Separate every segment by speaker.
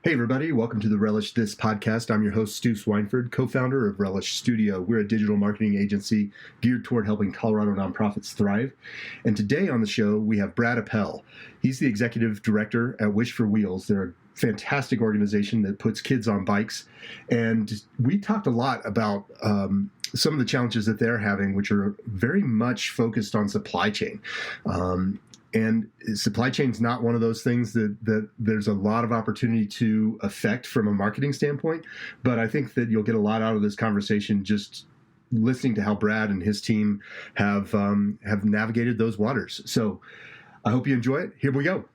Speaker 1: Hey everybody, welcome to the Relish This podcast. I'm your host, Stu Swineford, co-founder of Relish Studio. We're a digital marketing agency geared toward helping Colorado nonprofits thrive. And today on the show, we have Brad Appel. He's the executive director at Wish for Wheels. They're a fantastic organization that puts kids on bikes. And we talked a lot about some of the challenges that they're having, which are very much focused on supply chain. And supply chain is not one of those things that there's a lot of opportunity to affect from a marketing standpoint. But I think that you'll get a lot out of this conversation just listening to how Brad and his team have navigated those waters. So I hope you enjoy it. Here we go.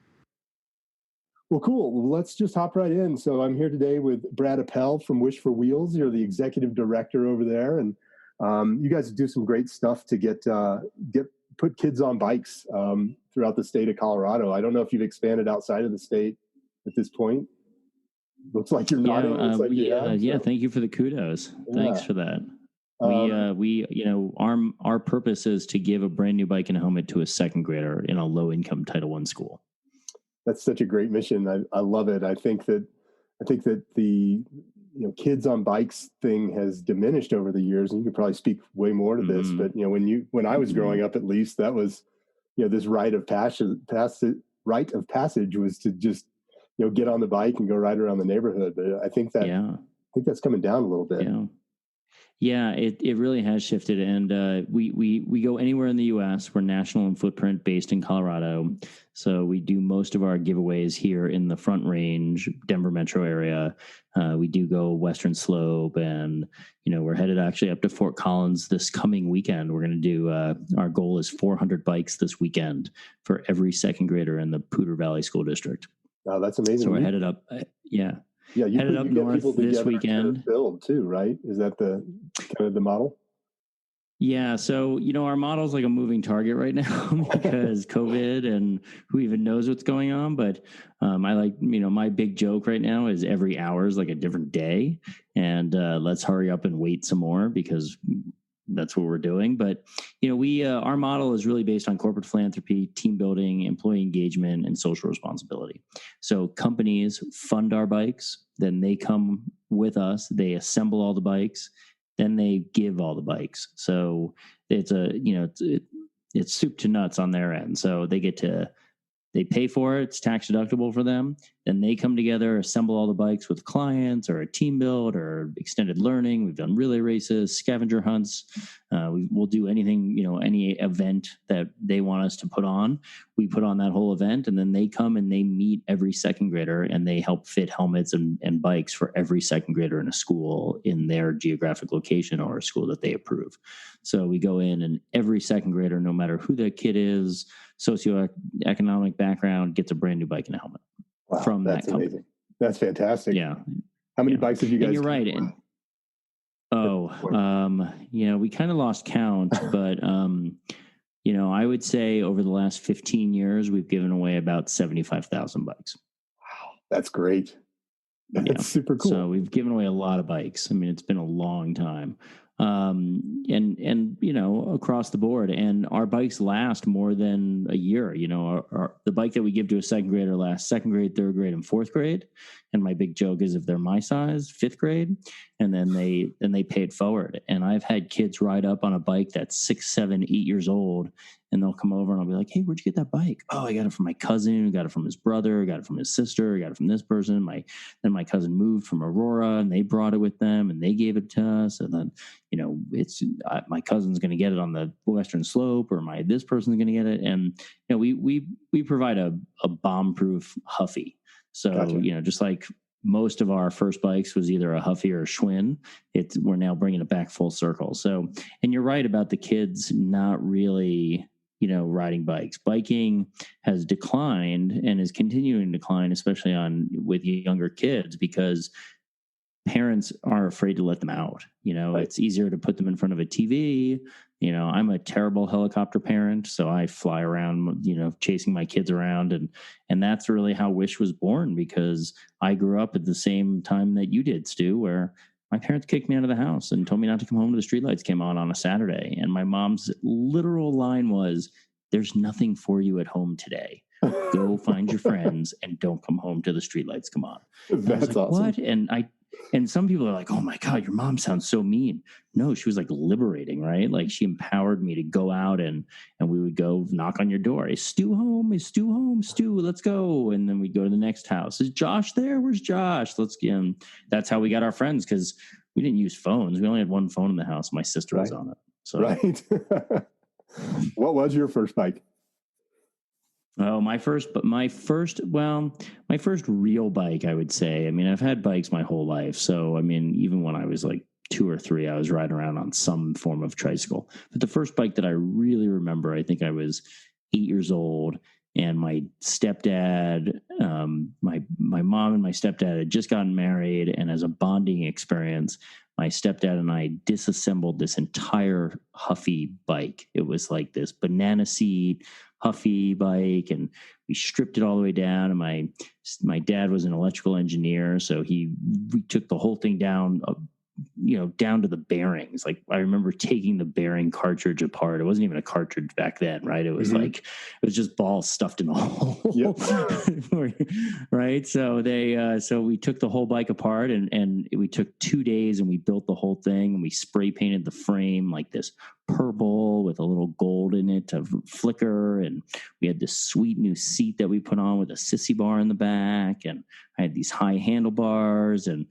Speaker 1: Well, cool. Well, let's just hop right in. So I'm here today with Brad Appel from Wish for Wheels. You're the executive director over there, and you guys do some great stuff to put kids on bikes throughout the state of Colorado. I don't know if you've expanded outside of the state at this point. Looks like you're nodding.
Speaker 2: Thank you for the kudos. Yeah. Thanks for that. Our purpose is to give a brand new bike and a helmet to a second grader in a low income Title I school.
Speaker 1: That's such a great mission. I love it. I think that the kids on bikes thing has diminished over the years, and you could probably speak way more to this. But when I was growing up, at least, that was this rite of passage was to just get on the bike and go ride around the neighborhood. But I think that's coming down a little bit.
Speaker 2: Yeah, it really has shifted, and we go anywhere in the U.S. We're national in footprint, based in Colorado, so we do most of our giveaways here in the Front Range, Denver metro area. We do go Western Slope, and we're headed actually up to Fort Collins this coming weekend. We're going to do our goal is 400 bikes this weekend for every second grader in the Poudre Valley School District.
Speaker 1: Oh, that's amazing!
Speaker 2: So we're headed up,
Speaker 1: Yeah, you
Speaker 2: headed up north this weekend.
Speaker 1: Build too, right? Is that the kind of the model?
Speaker 2: Yeah, so our model is like a moving target right now because COVID and who even knows what's going on. But I like my big joke right now is every hour is like a different day, and let's hurry up and wait some more because that's what we're doing. But we our model is really based on corporate philanthropy, team building, employee engagement, and social responsibility. So companies fund our bikes, then they come with us, they assemble all the bikes, then they give all the bikes. So it's it's soup to nuts on their end. So they pay for it. It's tax deductible for them. Then they come together, assemble all the bikes with clients or a team build or extended learning. We've done relay races, scavenger hunts. We'll do anything, any event that they want us to put on. We put on that whole event, and then they come and they meet every second grader, and they help fit helmets and bikes for every second grader in a school in their geographic location or a school that they approve. So we go in, and every second grader, no matter who the kid is, socioeconomic background, gets a brand new bike and a helmet.
Speaker 1: Wow,
Speaker 2: from that company.
Speaker 1: Amazing. That's fantastic.
Speaker 2: Yeah.
Speaker 1: How many bikes have you guys?
Speaker 2: And you're right. We kind of lost count, but I would say over the last 15 years, we've given away about 75,000 bikes.
Speaker 1: Wow, that's great. That's super cool.
Speaker 2: So we've given away a lot of bikes. I mean, it's been a long time. Across the board, and our bikes last more than a year. The bike that we give to a second grader lasts second grade, third grade, and fourth grade. And my big joke is if they're my size, fifth grade, and then they pay it forward. And I've had kids ride up on a bike that's 6, 7, 8 years old, and they'll come over and I'll be like, "Hey, where'd you get that bike?" "Oh, I got it from my cousin, got it from his brother, got it from his sister, got it from this person. Then my cousin moved from Aurora, and they brought it with them, and they gave it to us. And then, it's my cousin's going to get it on the Western Slope, or this person's going to get it." And we provide a bomb-proof Huffy. So gotcha. Just like most of our first bikes was either a Huffy or a Schwinn, we're now bringing it back full circle. So, and you're right about the kids not really riding bikes. Biking has declined and is continuing to decline, especially with younger kids, because parents are afraid to let them out.
Speaker 1: Right.
Speaker 2: It's easier to put them in front of a TV. I'm a terrible helicopter parent, so I fly around, chasing my kids around. And that's really how Wish was born, because I grew up at the same time that you did, Stu, where my parents kicked me out of the house and told me not to come home till the streetlights came on a Saturday. And my mom's literal line was, "There's nothing for you at home today. Go find your friends and don't come home till the streetlights come on. And I was
Speaker 3: That's
Speaker 2: like,
Speaker 3: awesome.
Speaker 2: what? And some people are like, oh my God, your mom sounds so mean. No, she was like liberating, right? Like she empowered me to go out and we would go knock on your door. Is Stu home? Is Stu home? Stu, let's go. And then we'd go to the next house. Is Josh there? Where's Josh? Let's get him. That's how we got our friends, because we didn't use phones. We only had one phone in the house. My sister was on it. So
Speaker 3: right. What was your first bike?
Speaker 2: Oh, my first real bike, I would say. I mean, I've had bikes my whole life. So, I mean, even when I was like 2 or 3, I was riding around on some form of tricycle. But the first bike that I really remember, I think I was 8 years old, and my stepdad, my mom and my stepdad had just gotten married, and as a bonding experience, my stepdad and I disassembled this entire Huffy bike. It was like this banana seat Huffy bike, and we stripped it all the way down. And my dad was an electrical engineer, so we took the whole thing down, down to the bearings. Like I remember taking the bearing cartridge apart. It wasn't even a cartridge back then, right? It was like, it was just balls stuffed in the hole. Yep. Right. So we took the whole bike apart, and we took 2 days, and we built the whole thing, and we spray painted the frame like this purple with a little gold in it to flicker. And we had this sweet new seat that we put on with a sissy bar in the back. And I had these high handlebars, and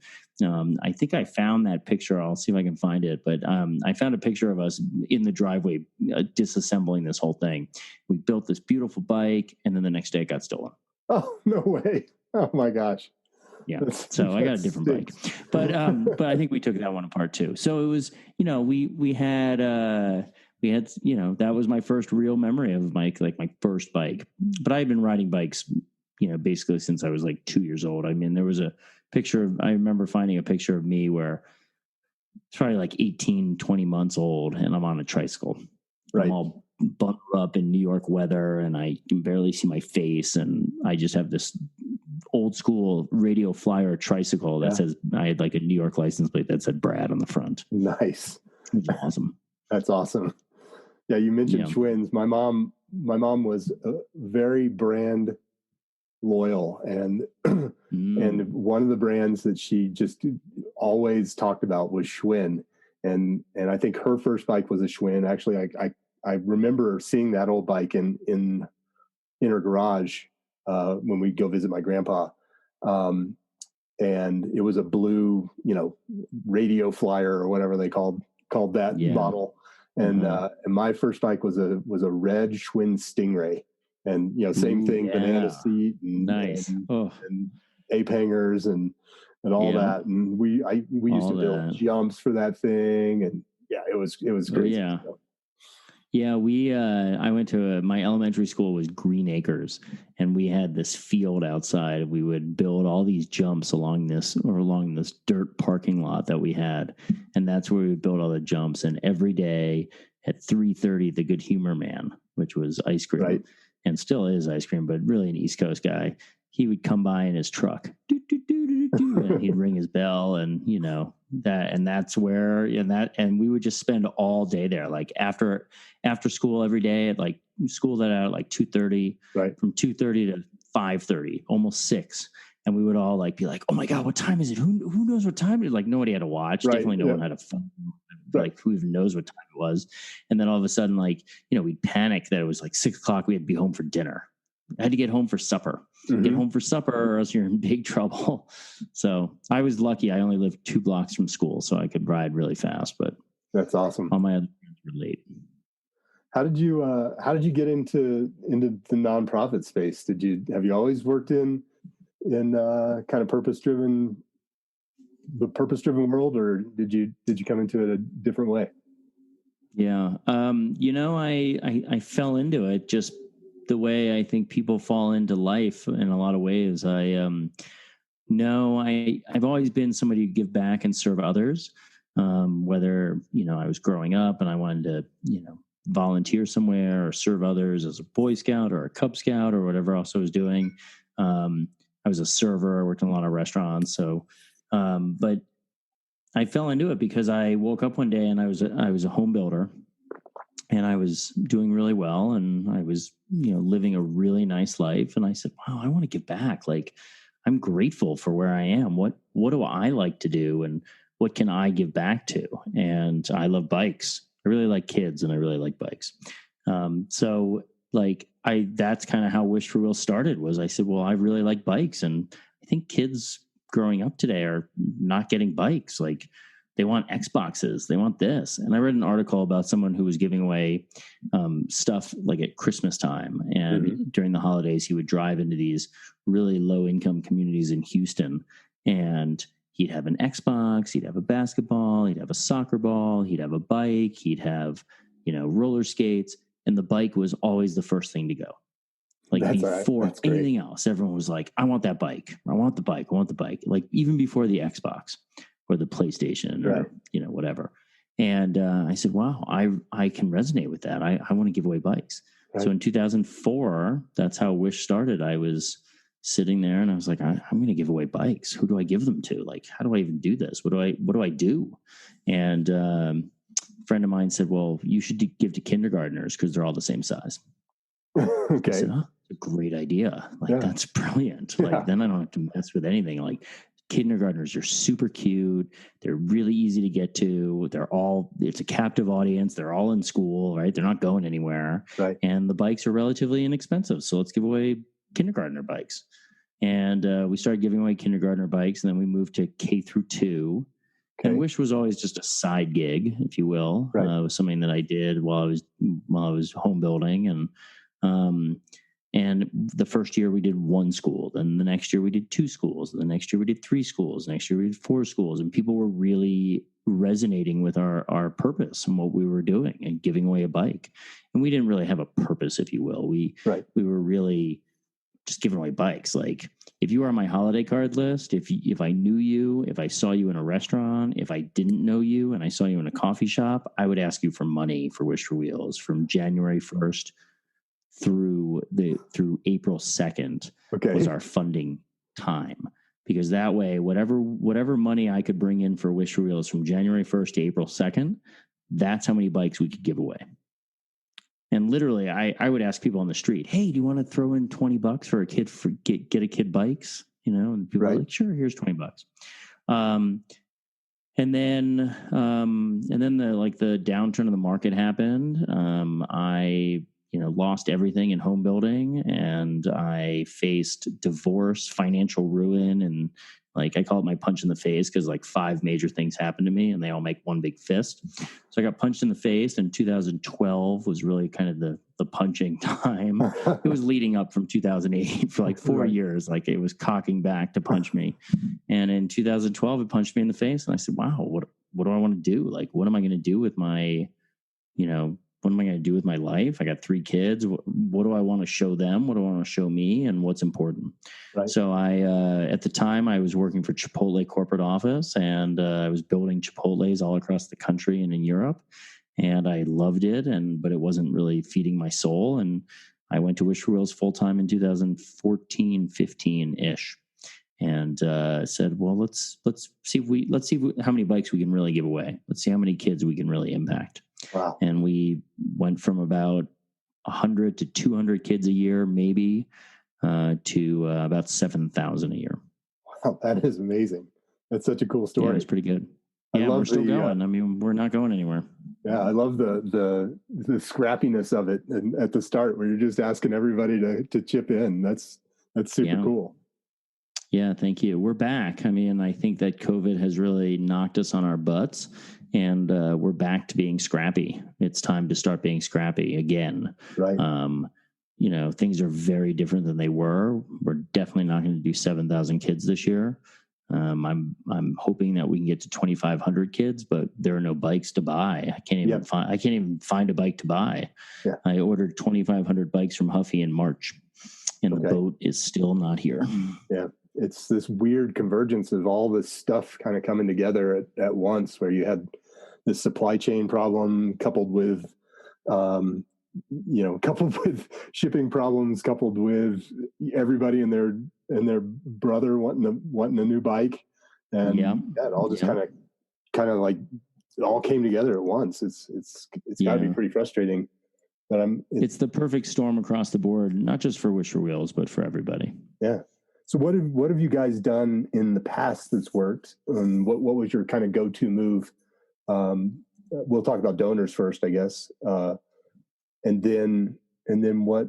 Speaker 2: I think I found that picture. I'll see if I can find it. But I found a picture of us in the driveway disassembling this whole thing. We built this beautiful bike, and then the next day it got stolen.
Speaker 3: Oh, no way. Oh, my gosh.
Speaker 2: Yeah. So I got a different bike. But I think we took that one apart too. So it was, we had, that was my first real memory of my first bike. But I had been riding bikes, basically since I was like 2 years old. I mean, there was a picture I remember finding a picture of me where it's probably like 18, 20 months old, and I'm on a tricycle. Right. I'm all bundled up in New York weather, and I can barely see my face. And I just have this old school radio flyer tricycle that says, I had like a New York license plate that said Brad on the front.
Speaker 3: Nice.
Speaker 2: Which is awesome.
Speaker 3: That's awesome. Yeah. You mentioned Schwinn's. My mom was very brand loyal, and and one of the brands that she just always talked about was Schwinn. And I think her first bike was a Schwinn. Actually, I remember seeing that old bike in her garage when we'd go visit my grandpa. And it was a blue, radio flyer or whatever they called that model. And and my first bike was a red Schwinn Stingray. And same thing, banana seat and ape hangers and all that. And we used to build jumps for that thing, and it was great.
Speaker 2: Yeah, I went to my elementary school was Green Acres, and we had this field outside. We would build all these jumps along this dirt parking lot that we had, and that's where we would build all the jumps. And every day at 3:30, the Good Humor Man, which was ice cream. Right. And still is ice cream, but really an East Coast guy, he would come by in his truck, and he'd ring his bell, and that's where, and we would just spend all day there, like after school every day at like school that out at like 2:30, right, from 2:30 to 5:30, almost 6. And we would all like be like, oh my God, what time is it? Who knows what time it is? Like nobody had a watch. Right, definitely no one had a phone. Like who even knows what time it was? And then all of a sudden, like, we'd panic that it was like 6 o'clock. We had to be home for dinner. I had to get home for supper. Get home for supper, or else you're in big trouble. So I was lucky. I only lived 2 blocks from school, so I could ride really fast. But
Speaker 3: that's awesome.
Speaker 2: All my other friends were late.
Speaker 3: How did you get into the nonprofit space? Have you always worked in kind of purpose driven world, or did you come into it a different way?
Speaker 2: Yeah. I fell into it just the way I think people fall into life in a lot of ways. I've always been somebody who give back and serve others. Whether, I was growing up and I wanted to, volunteer somewhere or serve others as a Boy Scout or a Cub Scout or whatever else I was doing. I was a server. I worked in a lot of restaurants. So, but I fell into it because I woke up one day and I was a home builder, and I was doing really well, and I was living a really nice life. And I said, wow, I want to give back. Like, I'm grateful for where I am. What do I like to do? And what can I give back to? And I love bikes. I really like kids and I really like bikes. So like that's kind of how Wish for Wheels started. Was I said, well, I really like bikes. And I think kids growing up today are not getting bikes. Like, they want Xboxes. They want this. And I read an article about someone who was giving away stuff like at Christmas time. And during the holidays, he would drive into these really low income communities in Houston. And he'd have an Xbox, he'd have a basketball, he'd have a soccer ball, he'd have a bike, he'd have, roller skates. And the bike was always the first thing to go. Like, before anything else, everyone was like, I want that bike. I want the bike. I want the bike. Like, even before the Xbox or the PlayStation or, whatever. And I said, wow, I can resonate with that. I want to give away bikes. Right. So in 2004, that's how Wish started. I was sitting there and I was like, I'm going to give away bikes. Who do I give them to? Like, how do I even do this? What do I do? And a friend of mine said, well, you should give to kindergartners because they're all the same size.
Speaker 3: Okay.
Speaker 2: I said, oh, that's a great idea. Like, that's brilliant. Like, then I don't have to mess with anything. Like, kindergartners are super cute. They're really easy to get to. It's a captive audience. They're all in school, right? They're not going anywhere. Right. And the bikes are relatively inexpensive. So let's give away kindergartner bikes. And we started giving away kindergartner bikes. And then we moved to K through 2. Okay. And Wish was always just a side gig, if you will. Right. It was something that I did while I was home building. And the first year we did 1 school. Then the next year we did 2 schools. And the next year we did 3 schools. Next year we did 4 schools. And people were really resonating with our purpose and what we were doing and giving away a bike. And we didn't really have a purpose, if you will. We were really just giving away bikes. Like, if you were on my holiday card list, if I knew you, if I saw you in a restaurant, if I didn't know you and I saw you in a coffee shop, I would ask you for money for Wish for Wheels from January 1st through April 2nd was our funding time, because that way, whatever money I could bring in for Wish for Wheels from January 1st to April 2nd, that's how many bikes we could give away. And literally, I would ask people on the street, hey, do you want to throw in $20 for a kid get a kid bikes? And people are like, sure, here's $20. And then the downturn of the market happened. I lost everything in home building, and I faced divorce, financial ruin, and like, I call it my punch in the face, because like 5 major things happened to me and they all make one big fist. So I got punched in the face, and 2012 was really kind of the punching time. It was leading up from 2008 for like 4 years. Like, it was cocking back to punch me. And in 2012, it punched me in the face. And I said, wow, what do I want to do? Like, what am I going to do with my, what am I going to do with my life? I got 3 kids. What do I want to show them? What do I want to show me? And what's important? Right. So at the time, I was working for Chipotle corporate office, and I was building Chipotles all across the country and in Europe. And I loved it, but it wasn't really feeding my soul. And I went to Wish for Wheels full time in 2014, 15-ish. And said, well, let's see how many bikes we can really give away. Let's see how many kids we can really impact. Wow. And we went from about 100 to 200 kids a year, maybe, to about 7,000 a year.
Speaker 3: Wow, that is amazing. That's such a cool story.
Speaker 2: Yeah, it's pretty good. Yeah, we're still going. I mean, we're not going anywhere.
Speaker 3: Yeah, I love the scrappiness of it, and at the start where you're just asking everybody to chip in. That's super cool.
Speaker 2: Yeah, thank you. We're back. I mean, I think that COVID has really knocked us on our butts, and we're back to being scrappy. It's time to start being scrappy again. Right. Things are very different than they were. We're definitely not going to do 7,000 kids this year. I'm hoping that we can get to 2,500 kids, but there are no bikes to buy. I can't even find a bike to buy. Yeah. I ordered 2,500 bikes from Huffy in March, and the boat is still not here.
Speaker 3: Yeah. It's this weird convergence of all this stuff kind of coming together at once, where you had this supply chain problem coupled with, shipping problems, coupled with everybody and their brother wanting a new bike, and it all just kind of like it all came together at once. It's got to be pretty frustrating. But
Speaker 2: it's the perfect storm across the board, not just for Wisher Wheels, but for everybody.
Speaker 3: Yeah. So what have you guys done in the past that's worked? What was your kind of go-to move? We'll talk about donors first, I guess, and then what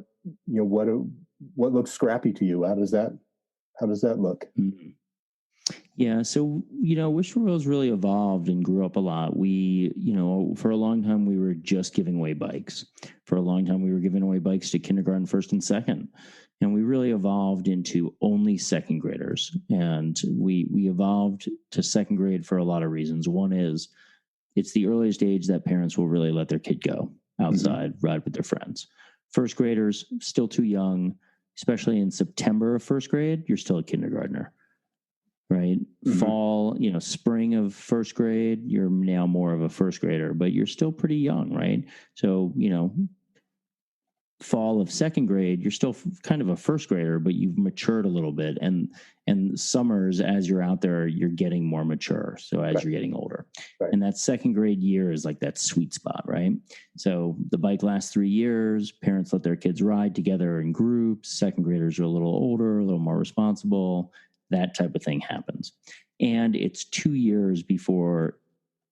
Speaker 3: looks scrappy to you? How does that look?
Speaker 2: Mm-hmm. Yeah, so Wisher Wheels really evolved and grew up a lot. We, for a long time we were just giving away bikes. For a long time we were giving away bikes to kindergarten, first, and second. And we really evolved into only second graders. And we evolved to second grade for a lot of reasons. One is it's the earliest age that parents will really let their kid go outside, ride with their friends. First graders, still too young, especially in September of first grade, you're still a kindergartner, right? Fall, spring of first grade, you're now more of a first grader, but you're still pretty young, right? So, fall of second grade, you're still kind of a first grader, but you've matured a little bit. And summers, as you're out there, you're getting more mature. So as you're getting older, and that second grade year is like that sweet spot, right? So the bike lasts 3 years. Parents let their kids ride together in groups. Second graders are a little older, a little more responsible. That type of thing happens. And it's 2 years before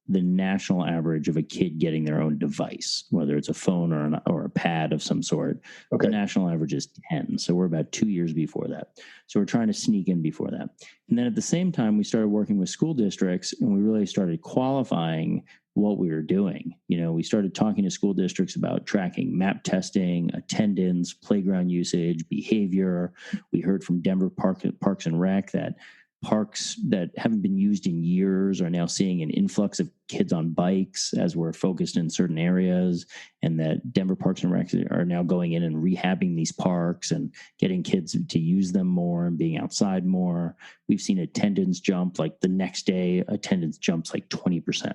Speaker 2: the national average of a kid getting their own device, whether it's a phone or a pad of some sort. The national average is 10. So we're about 2 years before that. So we're trying to sneak in before that. And then at the same time, we started working with school districts, and we really started qualifying what we were doing. We started talking to school districts about tracking map testing, attendance, playground usage, behavior. We heard from Denver Parks and Rec that parks that haven't been used in years are now seeing an influx of kids on bikes as we're focused in certain areas, and that Denver Parks and Rec are now going in and rehabbing these parks and getting kids to use them more and being outside more. We've seen attendance jump, like the next day attendance jumps like 20%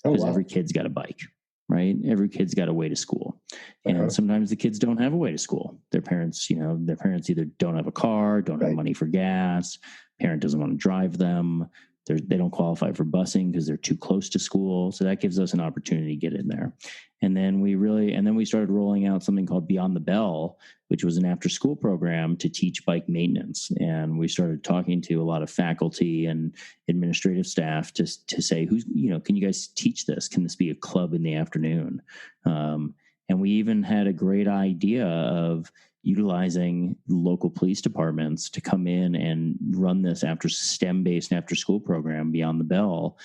Speaker 2: because every kid's got a bike, right? Every kid's got a way to school. And sometimes the kids don't have a way to school. Their parents either don't have a car, don't have money for gas, parent doesn't want to drive them. They don't qualify for busing because they're too close to school. So that gives us an opportunity to get in there. And then we started rolling out something called Beyond the Bell, which was an after school program to teach bike maintenance. And we started talking to a lot of faculty and administrative staff to say, can you guys teach this? Can this be a club in the afternoon? And we even had a great idea of utilizing local police departments to come in and run this STEM-based after-school program Beyond the Bell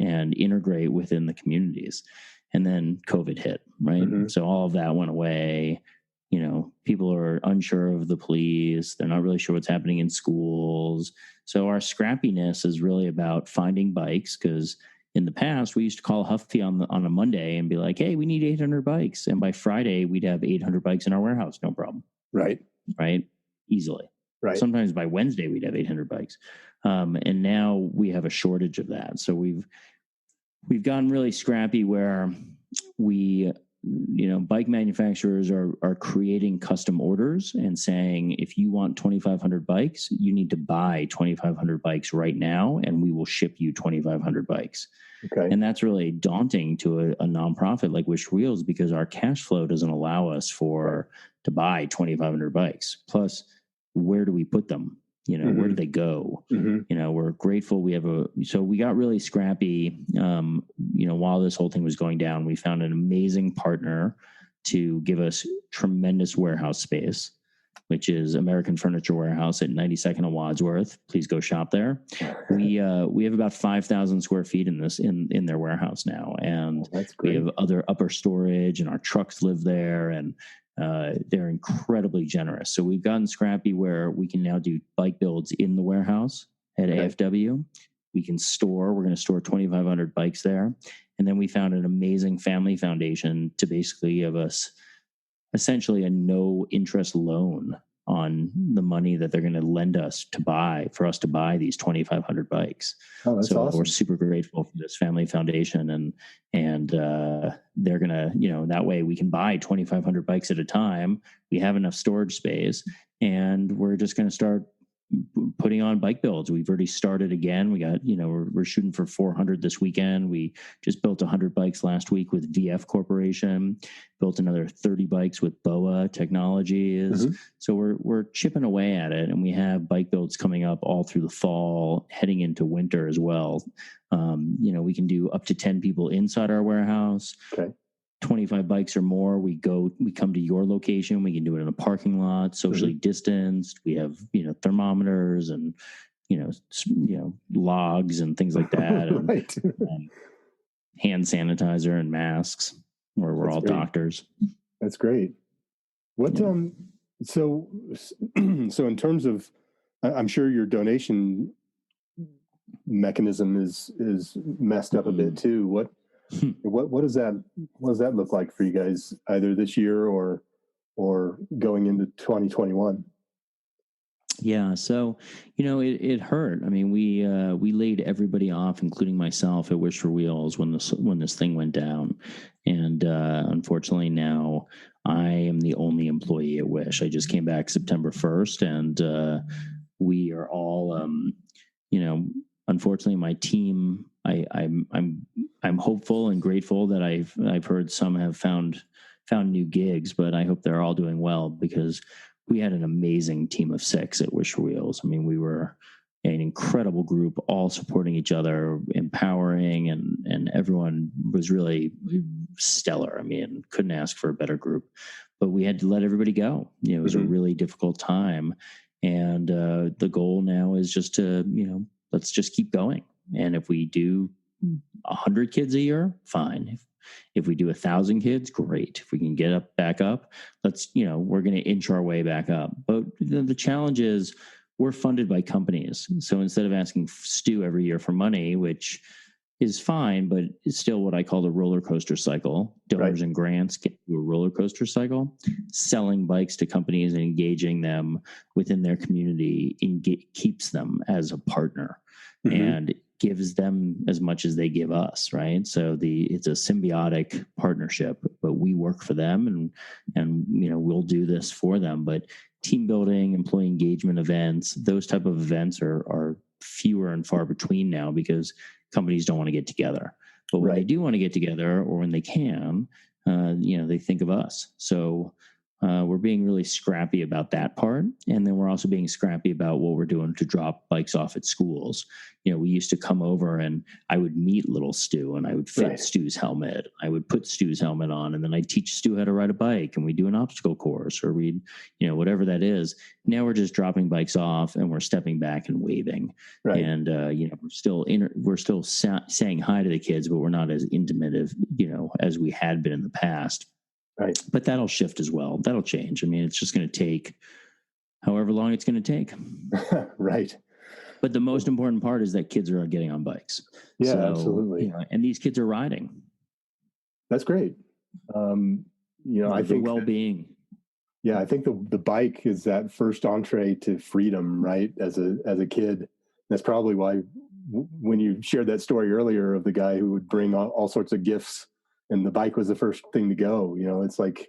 Speaker 2: and integrate within the communities. And then COVID hit, right? So all of that went away. People are unsure of the police. They're not really sure what's happening in schools. So our scrappiness is really about finding bikes, because in the past, we used to call Huffy on a Monday and be like, hey, we need 800 bikes. And by Friday, we'd have 800 bikes in our warehouse. No problem.
Speaker 3: Right.
Speaker 2: Easily.
Speaker 3: Right.
Speaker 2: Sometimes by Wednesday, we'd have 800 bikes. And now we have a shortage of that. So we've gotten really scrappy where bike manufacturers are creating custom orders and saying, if you want 2,500 bikes, you need to buy 2,500 bikes right now, and we will ship you 2,500 bikes. Okay. And that's really daunting to a nonprofit like Wish Wheels, because our cash flow doesn't allow us to buy 2,500 bikes. Plus, where do we put them? Where do they go? We're grateful. So we got really scrappy. While this whole thing was going down, we found an amazing partner to give us tremendous warehouse space, which is American Furniture Warehouse at 92nd and Wadsworth. Please go shop there. We have about 5,000 square feet in their warehouse now, and we have other upper storage, and our trucks live there, and they're incredibly generous. So we've gotten scrappy where we can now do bike builds in the warehouse at AFW. We're going to store 2,500 bikes there. And then we found an amazing family foundation to basically give us essentially a no interest loan on the money that they're going to lend us for us to buy these 2,500 bikes.
Speaker 3: Oh, that's awesome.
Speaker 2: We're super grateful for this family foundation, and they're going to, that way we can buy 2,500 bikes at a time. We have enough storage space, and we're just going to start, putting on bike builds. We've already started again. We got, we're shooting for 400 this weekend. We just built 100 bikes last week with VF Corporation, built another 30 bikes with BOA Technologies. Mm-hmm. So we're chipping away at it, and we have bike builds coming up all through the fall, heading into winter as well. We can do up to 10 people inside our warehouse. Okay. 25 bikes or more, we come to your location. We can do it in a parking lot, socially distanced. We have, thermometers and, logs and things like that.
Speaker 3: Right.
Speaker 2: And, hand sanitizer and masks, where we're all great. Doctors.
Speaker 3: That's great. What, so in terms of, I'm sure your donation mechanism is messed up a bit too. What does that look like for you guys, either this year or going into 2021?
Speaker 2: Yeah, so it hurt. I mean, we laid everybody off, including myself, at Wish for Wheels when this thing went down, and unfortunately now I am the only employee at Wish. I just came back September 1st, and we are all, unfortunately, my team. I'm hopeful and grateful that I've heard some have found new gigs, but I hope they're all doing well, because we had an amazing team of 6 at Wish for Wheels. I mean, we were an incredible group, all supporting each other, empowering, and everyone was really stellar. I mean, couldn't ask for a better group, but we had to let everybody go. It was a really difficult time, and the goal now is just to, let's just keep going. And if we do 100 kids a year, fine. If we do 1,000 kids, great. If we can get back up, let's, we're going to inch our way back up. But the challenge is we're funded by companies. So instead of asking Stu every year for money, which is fine, but it's still what I call the roller coaster cycle. Donors and grants get to a roller coaster cycle. Selling bikes to companies and engaging them within their community keeps them as a partner. Mm-hmm. And gives them as much as they give us, right? So it's a symbiotic partnership, but we work for them, and we'll do this for them. But team building, employee engagement events, those type of events are fewer and far between now, because companies don't want to get together. But when they do want to get together, or when they can, they think of us. So we're being really scrappy about that part. And then we're also being scrappy about what we're doing to drop bikes off at schools. We used to come over, and I would meet little Stu, and I would fit Stu's helmet. I would put Stu's helmet on, and then I'd teach Stu how to ride a bike, and we'd do an obstacle course, or we'd, whatever that is. Now we're just dropping bikes off, and we're stepping back and waving. Right. And, we're still saying hi to the kids, but we're not as intimate as we had been in the past. Right. But that'll shift as well. That'll change. I mean, it's just going to take however long it's going to take.
Speaker 3: Right.
Speaker 2: But the most important part is that kids are getting on bikes.
Speaker 3: Yeah, absolutely.
Speaker 2: And these kids are riding.
Speaker 3: That's great. I think
Speaker 2: well-being.
Speaker 3: I think the bike is that first entree to freedom, right? As a kid. That's probably why when you shared that story earlier of the guy who would bring all sorts of gifts, and the bike was the first thing to go, it's kind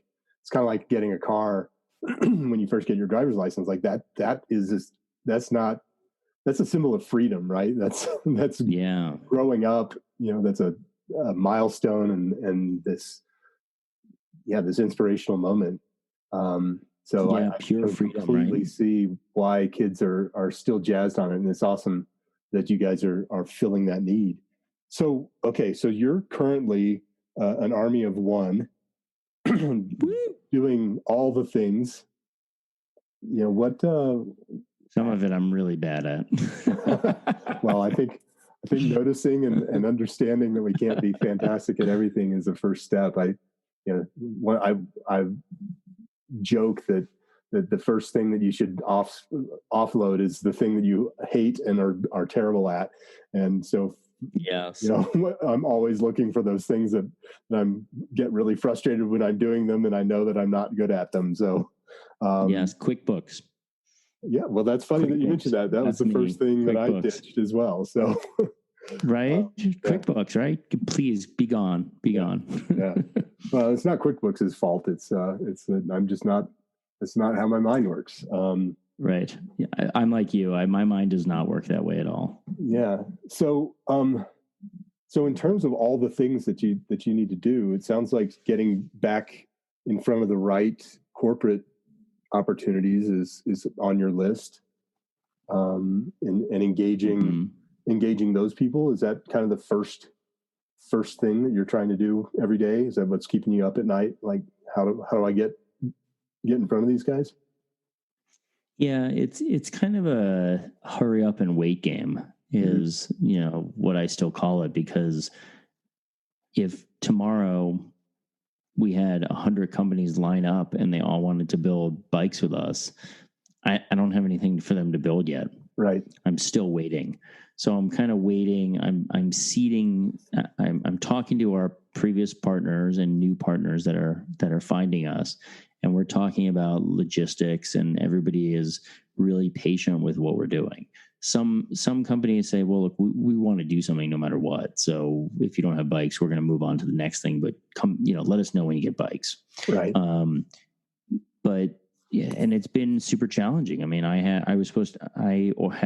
Speaker 3: of like getting a car when you first get your driver's license. Like that's a symbol of freedom, right? That's growing up, that's a milestone and this inspirational moment. I
Speaker 2: pure freedom,
Speaker 3: completely
Speaker 2: right?
Speaker 3: see why kids are still jazzed on it. And it's awesome that you guys are filling that need. So you're currently an army of one doing all the things.
Speaker 2: Some of it I'm really bad at.
Speaker 3: Well, I think noticing and understanding that we can't be fantastic at everything is the first step. I joke that the first thing that you should offload is the thing that you hate and are terrible at. And so,
Speaker 2: yes,
Speaker 3: I'm always looking for those things that get really frustrated when I'm doing them, and I know that I'm not good at them. So,
Speaker 2: yes, QuickBooks.
Speaker 3: Yeah, well, that's funny that you mentioned that. That was the first thing that I ditched as well. So,
Speaker 2: right, QuickBooks, right? Please be gone, be gone.
Speaker 3: Yeah, well, it's not QuickBooks' fault. It's that I'm just not. It's not how my mind works.
Speaker 2: Right. Yeah, I'm like you. My mind does not work that way at all.
Speaker 3: Yeah. So, so in terms of all the things that you need to do, it sounds like getting back in front of the right corporate opportunities is on your list, and engaging those people. Is that kind of the first thing that you're trying to do every day? Is that what's keeping you up at night? Like, how do I get in front of these guys?
Speaker 2: Yeah, it's kind of a hurry up and wait game is, what I still call it, because if tomorrow we had 100 companies line up and they all wanted to build bikes with us, I don't have anything for them to build yet.
Speaker 3: Right.
Speaker 2: I'm still waiting. So I'm kind of waiting. I'm seeding. I'm talking to our previous partners and new partners that are finding us, and we're talking about logistics. And everybody is really patient with what we're doing. Some companies say, "Well, look, we want to do something no matter what. So if you don't have bikes, we're going to move on to the next thing. But come, let us know when you get bikes."
Speaker 3: Right.
Speaker 2: But yeah, and it's been super challenging. I mean, I had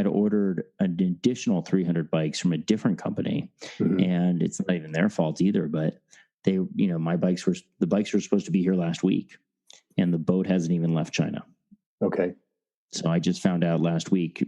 Speaker 2: ordered an additional 300 bikes from a different company, and it's not even their fault either. But they, the bikes were supposed to be here last week, and the boat hasn't even left China.
Speaker 3: Okay.
Speaker 2: So I just found out last week,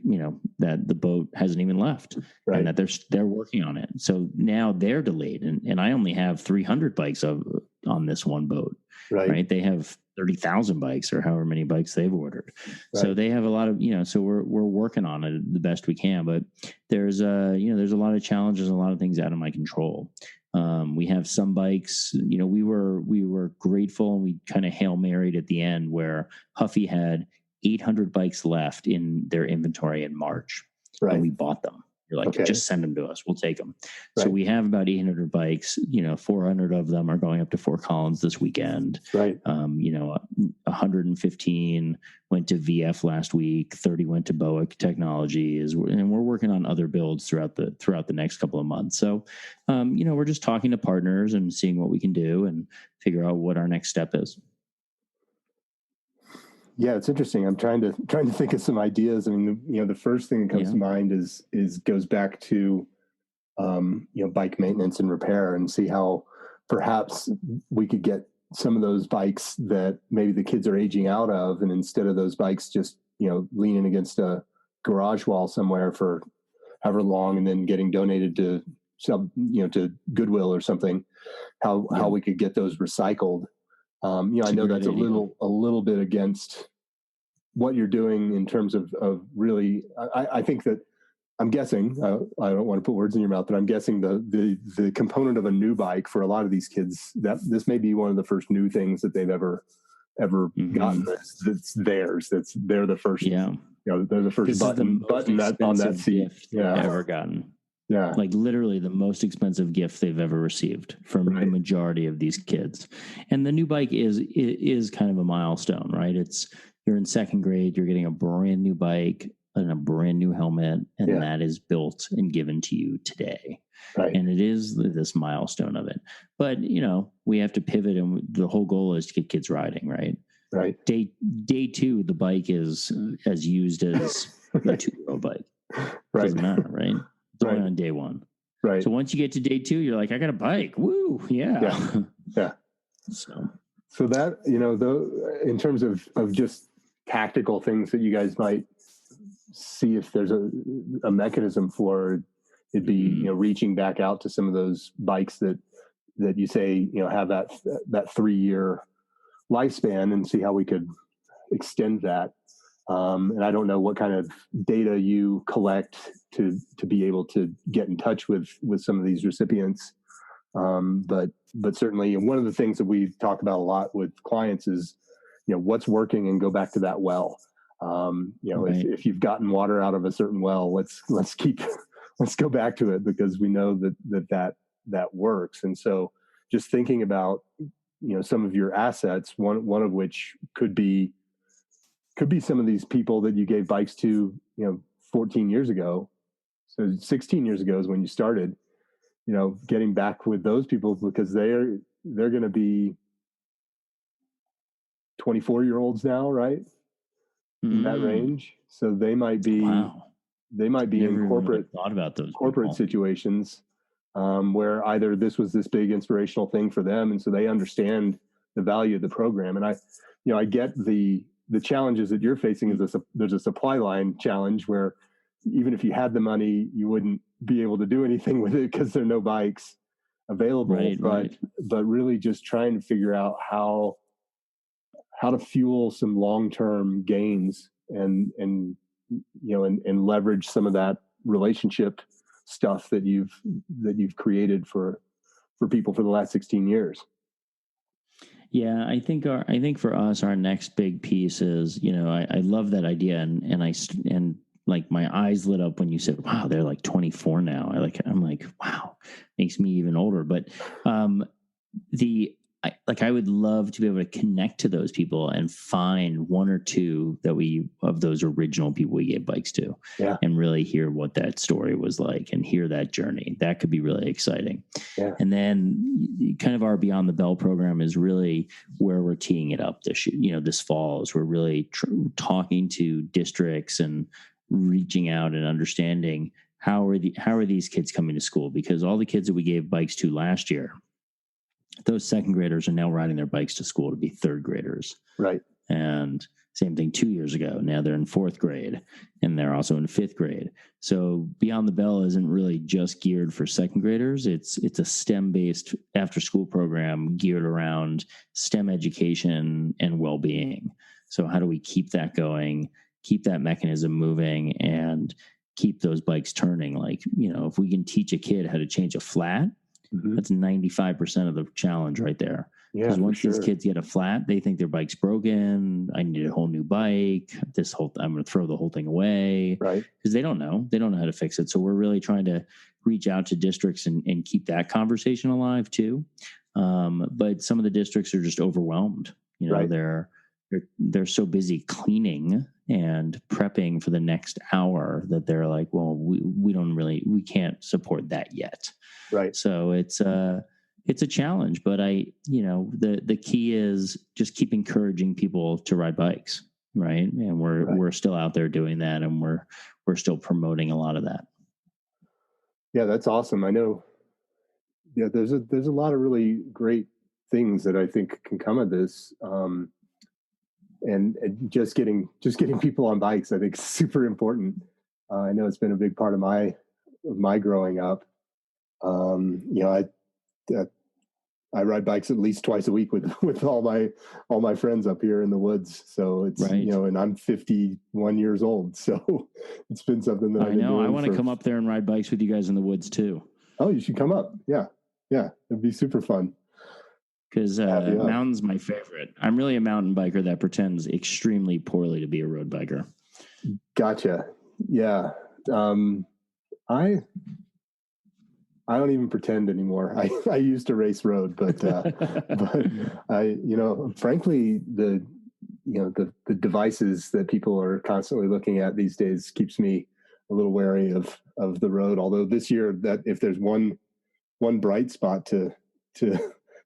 Speaker 2: that the boat hasn't even left,
Speaker 3: right,
Speaker 2: and that they're working on it. So now they're delayed, and I only have 300 bikes on this one boat. Right? They have 30,000 bikes or however many bikes they've ordered. Right. So they have a lot of, so we're working on it the best we can, but there's a lot of challenges, a lot of things out of my control. We have some bikes, we were grateful, and we kind of Hail Married at the end where Huffy had 800 bikes left in their inventory in March. Right. And we bought them. You're like, just send them to us. We'll take them. Right. So we have about 800 bikes. 400 of them are going up to Fort Collins this weekend. Right. 115 went to VF last week. 30 went to Boeck Technologies, and we're working on other builds throughout the next couple of months. So, we're just talking to partners and seeing what we can do and figure out what our next step is.
Speaker 3: Yeah, it's interesting. I'm trying to think of some ideas. I mean, the first thing that comes to mind is goes back to, bike maintenance and repair, and see how perhaps we could get some of those bikes that maybe the kids are aging out of, and instead of those bikes just, leaning against a garage wall somewhere for however long and then getting donated to to Goodwill or something, how we could get those recycled. I know that's a little bit against what you're doing in terms of really. I think that I'm guessing. I don't want to put words in your mouth, but I'm guessing the component of a new bike for a lot of these kids, that this may be one of the first new things that they've ever gotten. That's theirs. They're the first. Yeah. They're the first button that on that seat.
Speaker 2: Ever gotten.
Speaker 3: Yeah.
Speaker 2: Like literally the most expensive gift they've ever received from the majority of these kids. And the new bike is kind of a milestone, right? You're in second grade, you're getting a brand new bike and a brand new helmet, and that is built and given to you today. Right. And it is this milestone of it. But, we have to pivot, and the whole goal is to get kids riding, right?
Speaker 3: Right.
Speaker 2: Day 2, the bike is as used as a 2-year-old bike.
Speaker 3: Right.
Speaker 2: Doesn't matter, right? It's only on day 1.
Speaker 3: Right.
Speaker 2: So once you get to day 2, you're like, I got a bike. Woo. Yeah.
Speaker 3: Yeah. So that, though, in terms of just tactical things that you guys might see if there's a mechanism for, it'd be, reaching back out to some of those bikes that you say, have that 3-year lifespan, and see how we could extend that. And I don't know what kind of data you collect to be able to get in touch with some of these recipients. But certainly one of the things that we talk about a lot with clients is, what's working, and go back to that well. If you've gotten water out of a certain well, let's go back to it, because we know that works. And so just thinking about, some of your assets, one of which could be some of these people that you gave bikes to, 14 years ago. So 16 years ago is when you started, getting back with those people, because they're going to be 24-year-olds now, right? in that range. So they might be
Speaker 2: Never
Speaker 3: in corporate
Speaker 2: really thought about those
Speaker 3: corporate situations where either this was this big inspirational thing for them, and so they understand the value of the program. And I get the challenges that you're facing is there's a supply line challenge where even if you had the money, you wouldn't be able to do anything with it because there are no bikes available. But really just trying to figure out how to fuel some long-term gains and leverage some of that relationship stuff that you've created for people for the last 16 years.
Speaker 2: Yeah, I think for us, our next big piece is, I love that idea, and like my eyes lit up when you said, "Wow, they're like 24 now." I'm like, "Wow, makes me even older." But I would love to be able to connect to those people and find one or two of those original people we gave bikes to, and really hear what that story was like and hear that journey. That could be really exciting. Yeah. And then kind of our Beyond the Bell program is really where we're teeing it up this fall, is we're really talking to districts and reaching out and understanding how are these kids coming to school, because all the kids that we gave bikes to last year, those second graders are now riding their bikes to school to be third graders. Right. And same thing 2 years ago. Now they're in fourth grade and they're also in fifth grade. So Beyond the Bell isn't really just geared for second graders. It's a STEM-based after-school program geared around STEM education and well-being. So how do we keep that going, keep that mechanism moving, and keep those bikes turning? Like, if we can teach a kid how to change a flat, that's 95% of the challenge right there. Because once these kids get a flat, they think their bike's broken. I need a whole new bike. I'm going to throw the whole thing away. Right. Because they don't know how to fix it. So we're really trying to reach out to districts and keep that conversation alive too. But some of the districts are just overwhelmed. They're so busy cleaning and prepping for the next hour that they're like, well, we can't support that yet. Right. So it's a challenge, but the key is just keep encouraging people to ride bikes. Right. And we're still out there doing that, and we're still promoting a lot of that.
Speaker 3: Yeah, that's awesome. I know. Yeah, there's a lot of really great things that I think can come of this. And just getting people on bikes, I think, is super important. I know it's been a big part of my growing up. I ride bikes at least twice a week with all my friends up here in the woods. So it's and I'm 51 years old, so it's been something that I know.
Speaker 2: I want to come up there and ride bikes with you guys in the woods too.
Speaker 3: Oh, you should come up. Yeah, it'd be super fun.
Speaker 2: Because mountain's my favorite. I'm really a mountain biker that pretends extremely poorly to be a road biker.
Speaker 3: Gotcha. Yeah. I don't even pretend anymore. I used to race road, but I, frankly, the devices that people are constantly looking at these days keeps me a little wary of the road. Although this year, that if there's one bright spot to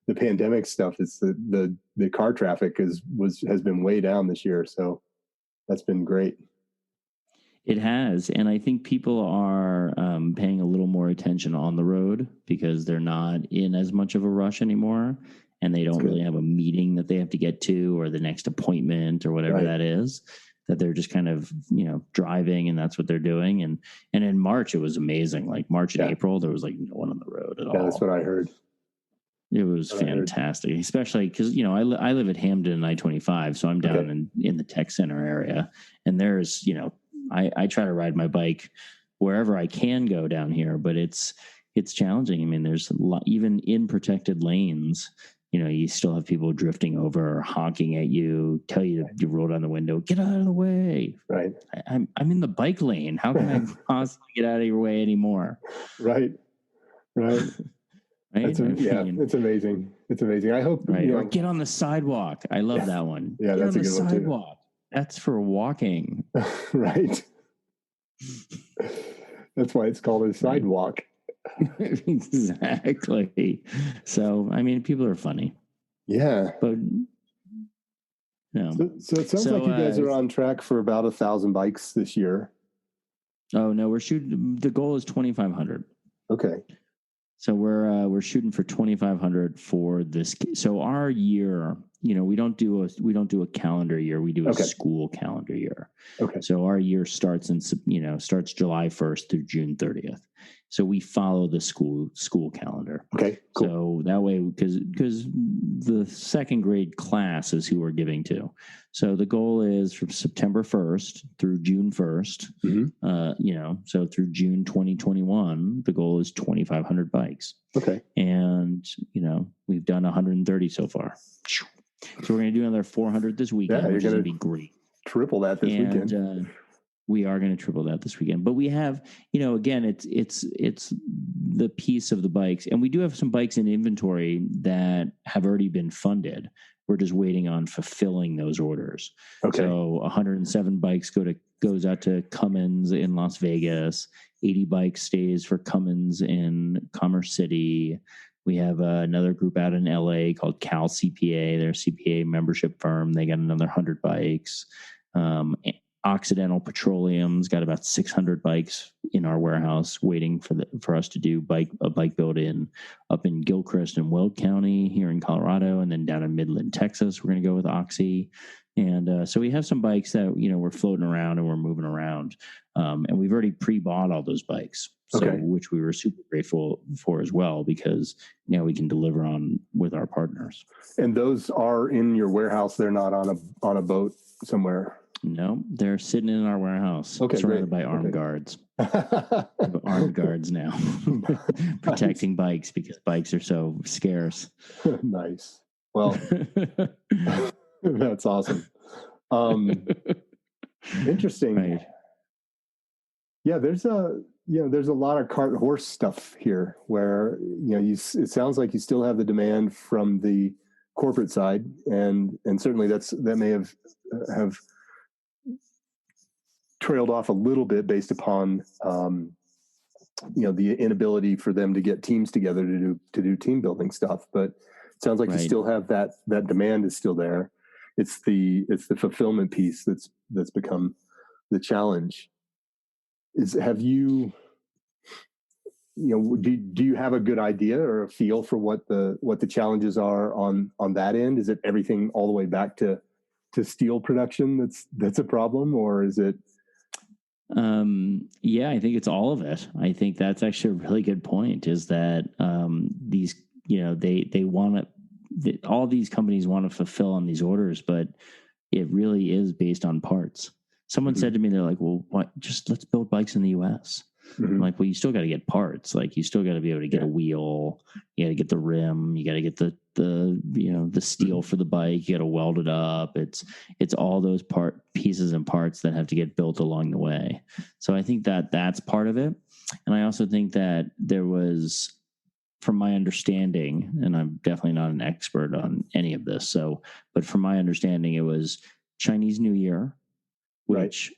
Speaker 3: the pandemic stuff, it's the car traffic has been way down this year. So that's been great.
Speaker 2: It has. And I think people are paying a little more attention on the road because they're not in as much of a rush anymore. And they don't really have a meeting that they have to get to, or the next appointment or whatever that is, that they're just kind of, driving, and that's what they're doing. And in March, it was amazing. Like March and April, there was like no one on the road at all.
Speaker 3: That's what I heard.
Speaker 2: It was fantastic, especially because, I live at Hamden and I-25, so I'm down in the tech center area. And there's, I try to ride my bike wherever I can go down here, but it's challenging. I mean, there's a lot, even in protected lanes, you still have people drifting over, honking at you, tell you to roll down the window, get out of the way. Right. I'm in the bike lane. How can I possibly get out of your way anymore?
Speaker 3: Right. Right. It's amazing. It's amazing. I hope.
Speaker 2: Or get on the sidewalk. I love that one.
Speaker 3: Yeah, that's a good one too.
Speaker 2: Sidewalk. That's for walking.
Speaker 3: Right. That's why it's called a sidewalk.
Speaker 2: Exactly. So, I mean, people are funny.
Speaker 3: Yeah.
Speaker 2: But No.
Speaker 3: So it sounds like you guys are on track for about 1,000 bikes this year.
Speaker 2: Oh no, the goal is 2,500.
Speaker 3: Okay.
Speaker 2: So we're shooting for 2,500 for this. So our year, we don't do a calendar year. We do a school calendar year.
Speaker 3: Okay.
Speaker 2: So our year starts starts July 1st through June 30th. So we follow the school calendar.
Speaker 3: Okay. Cool.
Speaker 2: So that way, because the second grade class is who we're giving to. So the goal is from September 1st through June 1st.
Speaker 3: Mm-hmm.
Speaker 2: So through June 2021, the goal is 2,500 bikes.
Speaker 3: Okay.
Speaker 2: And we've done 130 so far. So we're going to do another 400 this weekend, which is going to be great.
Speaker 3: Triple that this weekend.
Speaker 2: We are going to triple that this weekend. But we have, again, it's the piece of the bikes, and we do have some bikes in inventory that have already been funded. We're just waiting on fulfilling those orders.
Speaker 3: Okay.
Speaker 2: So 107 bikes goes out to Cummins in Las Vegas. 80 bikes stays for Cummins in Commerce City. We have another group out in LA called Cal CPA. They're a CPA membership firm. They got another 100 bikes. Occidental Petroleum's got about 600 bikes in our warehouse waiting for us to do a bike build up in Gilchrist and Weld County here in Colorado, and then down in Midland, Texas. We're going to go with Oxy. And so we have some bikes that, we're floating around and we're moving around. And we've already pre-bought all those bikes, which we were super grateful for as well, because now we can deliver on with our partners.
Speaker 3: And those are in your warehouse. They're not on a boat somewhere.
Speaker 2: No, they're sitting in our warehouse, surrounded by armed guards. Armed guards now, protecting bikes because bikes are so scarce.
Speaker 3: Nice. Well, that's awesome. Interesting.
Speaker 2: Right.
Speaker 3: Yeah, there's a lot of cart horse stuff here where it sounds like you still have the demand from the corporate side, and certainly that may have trailed off a little bit based upon the inability for them to get teams together to do team building stuff. But it sounds like you still have that demand is still there. It's the fulfillment piece that's become the challenge. Do you have a good idea or a feel for what the challenges are on that end? Is it everything all the way back to steel production that's a problem, or is it?
Speaker 2: Yeah, I think it's all of it. I think that's actually a really good point, is that these, they want to, all these companies want to fulfill on these orders, but it really is based on parts. Someone said to me, they're like, well, let's build bikes in the US. I'm like, well, you still got to get parts. Like, you still got to be able to get a wheel. You got to get the rim. You got to get the steel for the bike. You got to weld it up. It's all those pieces and parts that have to get built along the way. So I think that's part of it. And I also think that there was, from my understanding, and I'm definitely not an expert on any of this, but from my understanding, it was Chinese New Year, which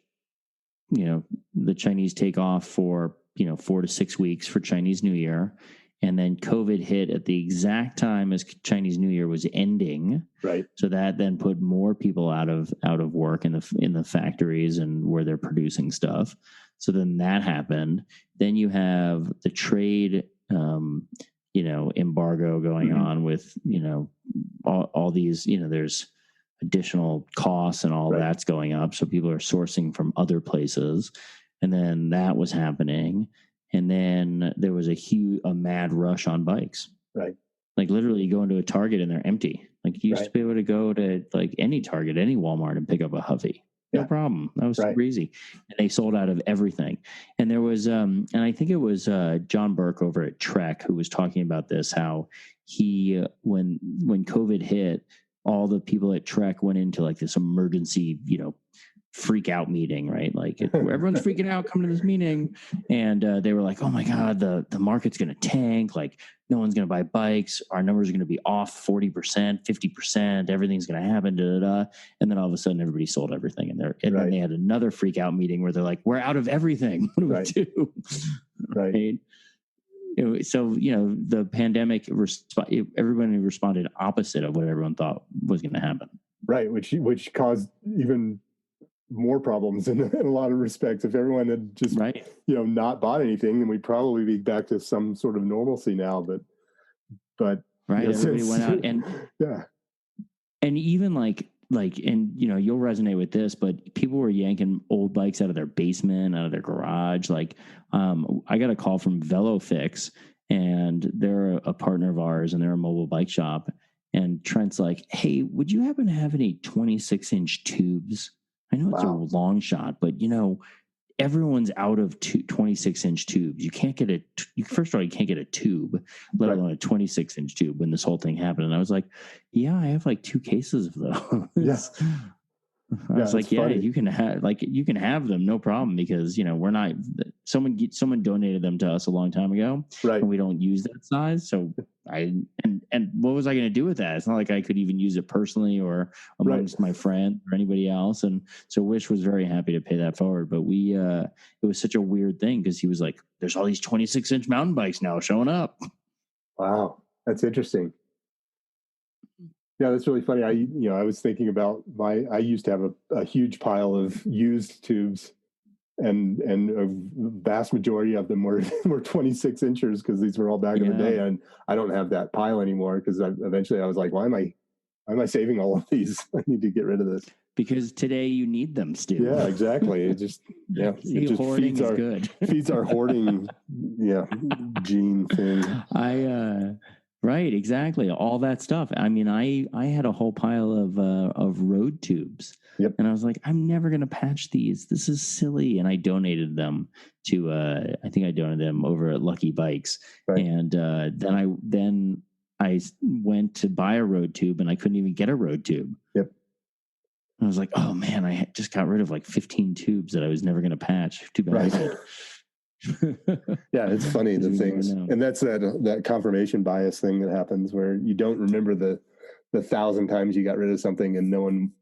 Speaker 2: the Chinese take off for 4 to 6 weeks for Chinese New Year, and then COVID hit at the exact time as Chinese New Year was ending.
Speaker 3: Right.
Speaker 2: So that then put more people out of work in the factories and where they're producing stuff. So then that happened. Then you have the trade embargo going on with all these, there's additional costs and all that's going up. So people are sourcing from other places. And then that was happening. And then there was a mad rush on bikes.
Speaker 3: Right.
Speaker 2: Like, literally, you go into a Target and they're empty. Like, you used to be able to go to like any Target, any Walmart, and pick up a Huffy. No problem. That was super easy. And they sold out of everything. And there was, and I think it was John Burke over at Trek who was talking about this, how he, when COVID hit, all the people at Trek went into like this emergency, freak out meeting, right? Like, everyone's freaking out, come to this meeting. And they were like, oh my God, the market's going to tank. Like, no one's going to buy bikes. Our numbers are going to be off 40%, 50%. Everything's going to happen. And then all of a sudden everybody sold everything. And then they had another freak out meeting where they're like, we're out of everything. What do we do? Right. So, the pandemic, everybody responded opposite of what everyone thought was going to happen.
Speaker 3: Right, which caused even more problems in a lot of respects. If everyone had just not bought anything, then we'd probably be back to some sort of normalcy now. But
Speaker 2: everybody went out and and even like and you'll resonate with this, but people were yanking old bikes out of their basement, out of their garage. Like I got a call from VeloFix, and they're a partner of ours, and they're a mobile bike shop. And Trent's like, "Hey, would you happen to have any 26-inch tubes? I know it's a long shot, but everyone's out of 26-inch tubes. You can't get first of all, you can't get a tube, let alone a 26-inch tube when this whole thing happened." And I was like, "Yeah, I have like 2 cases of those."
Speaker 3: Yes.
Speaker 2: I was like, "Yeah, funny. you can have them, no problem, because we're not someone donated them to us a long time ago,
Speaker 3: right?
Speaker 2: And we don't use that size, so and what was I going to do with that? It's not like I could even use it personally or amongst my friends or anybody else. And so Wish was very happy to pay that forward. But it was such a weird thing because he was like, "There's all these 26-inch mountain bikes now showing up."
Speaker 3: Wow, that's interesting. Yeah, that's really funny. I was thinking about I used to have a huge pile of used tubes, and a vast majority of them were 26 inches because these were all back in the day, and I don't have that pile anymore because eventually I was like, why am I saving all of these? I need to get rid of this.
Speaker 2: Because today you need them, Stu.
Speaker 3: Yeah, exactly. It just it just feeds our hoarding gene thing.
Speaker 2: Right, exactly. All that stuff. I mean, I had a whole pile of road tubes.
Speaker 3: Yep.
Speaker 2: And I was like, I'm never going to patch these. This is silly. And I donated them to I think I donated them over at Lucky Bikes.
Speaker 3: Right.
Speaker 2: And then I went to buy a road tube, and I couldn't even get a road tube.
Speaker 3: Yep.
Speaker 2: I was like, oh man, I just got rid of like 15 tubes that I was never going to patch. Too bad.
Speaker 3: Right. Yeah, it's funny, the things, and that's that confirmation bias thing that happens where you don't remember the 1,000 times you got rid of something and no one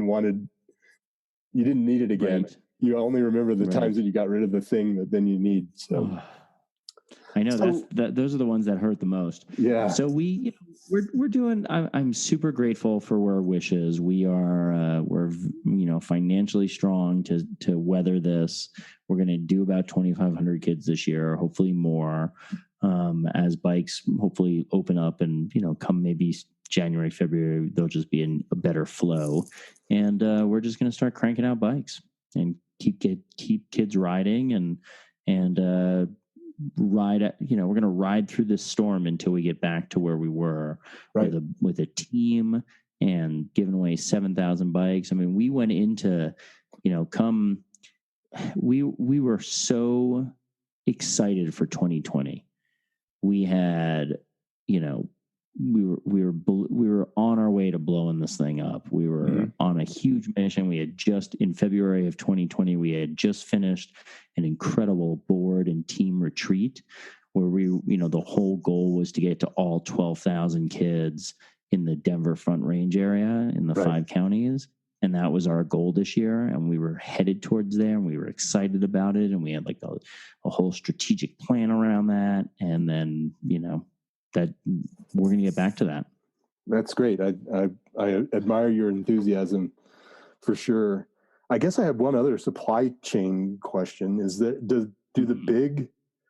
Speaker 3: wanted, you didn't need it again. Right. You only remember the times that you got rid of the thing that then you need. So
Speaker 2: I know those are the ones that hurt the most.
Speaker 3: Yeah.
Speaker 2: So we're doing. I'm super grateful for where Wish is. We're financially strong to weather this. We're going to do about 2,500 kids this year, hopefully more, as bikes hopefully open up and come maybe January, February, there'll just be a better flow, and we're just going to start cranking out bikes and keep kids riding and ride. We're going to ride through this storm until we get back to where we were, with a team and giving away 7,000 bikes. I mean, we went into we were so excited for 2020. We had we were on our way to blowing this thing up. We were on a huge mission. We had just in February of 2020, we had just finished an incredible board and team retreat where the whole goal was to get to all 12,000 kids in the Denver Front Range area in the 5 counties. And that was our goal this year. And we were headed towards there, and we were excited about it. And we had like a whole strategic plan around that. And then, that we're going to get back to that.
Speaker 3: That's great. I admire your enthusiasm for sure. I guess I have one other supply chain question. Is that do the big?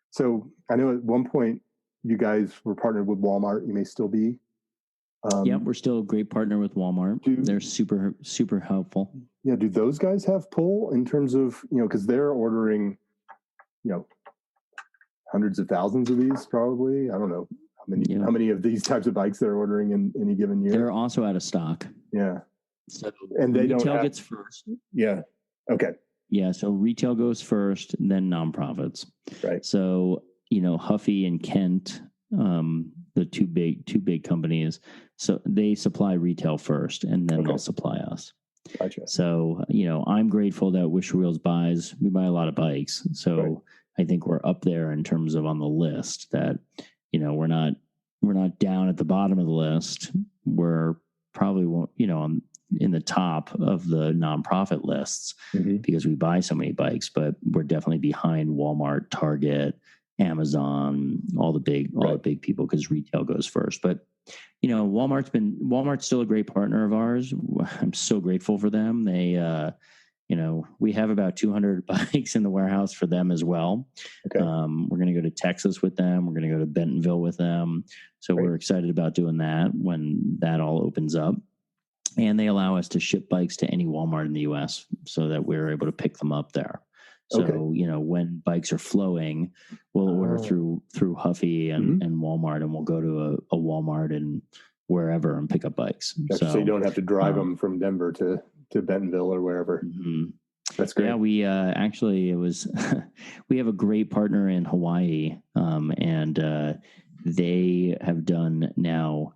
Speaker 3: So I know at one point you guys were partnered with Walmart. You may still be.
Speaker 2: Yeah, we're still a great partner with Walmart. They're super, super helpful.
Speaker 3: Yeah. Do those guys have pull in terms of, because they're ordering, hundreds of thousands of these probably. I don't know how many of these types of bikes they're ordering in any given year.
Speaker 2: They're also out of stock.
Speaker 3: Yeah.
Speaker 2: So
Speaker 3: and they
Speaker 2: retail gets first.
Speaker 3: Yeah. Okay.
Speaker 2: Yeah. So retail goes first, then nonprofits.
Speaker 3: Right.
Speaker 2: So, Huffy and Kent, the two big companies, so they supply retail first, and then they'll supply us.
Speaker 3: Gotcha.
Speaker 2: So, I'm grateful that Wish Wheels we buy a lot of bikes. So I think we're up there in terms of on the list that, we're not down at the bottom of the list. We're probably in the top of the nonprofit lists because we buy so many bikes, but we're definitely behind Walmart, Target, Amazon, all the big people, because retail goes first. But Walmart's still a great partner of ours. I'm so grateful for them. They we have about 200 bikes in the warehouse for them as well.
Speaker 3: Okay.
Speaker 2: We're going to go to Texas with them. We're going to go to Bentonville with them. So We're excited about doing that when that all opens up. And they allow us to ship bikes to any Walmart in the U.S. so that we're able to pick them up there. So, when bikes are flowing, we'll order through Huffy and Walmart, and we'll go to a Walmart and wherever and pick up bikes.
Speaker 3: So you don't have to drive them from Denver to Bentonville or wherever.
Speaker 2: Mm-hmm.
Speaker 3: That's great.
Speaker 2: Yeah, we actually, we have a great partner in Hawaii, and they have done now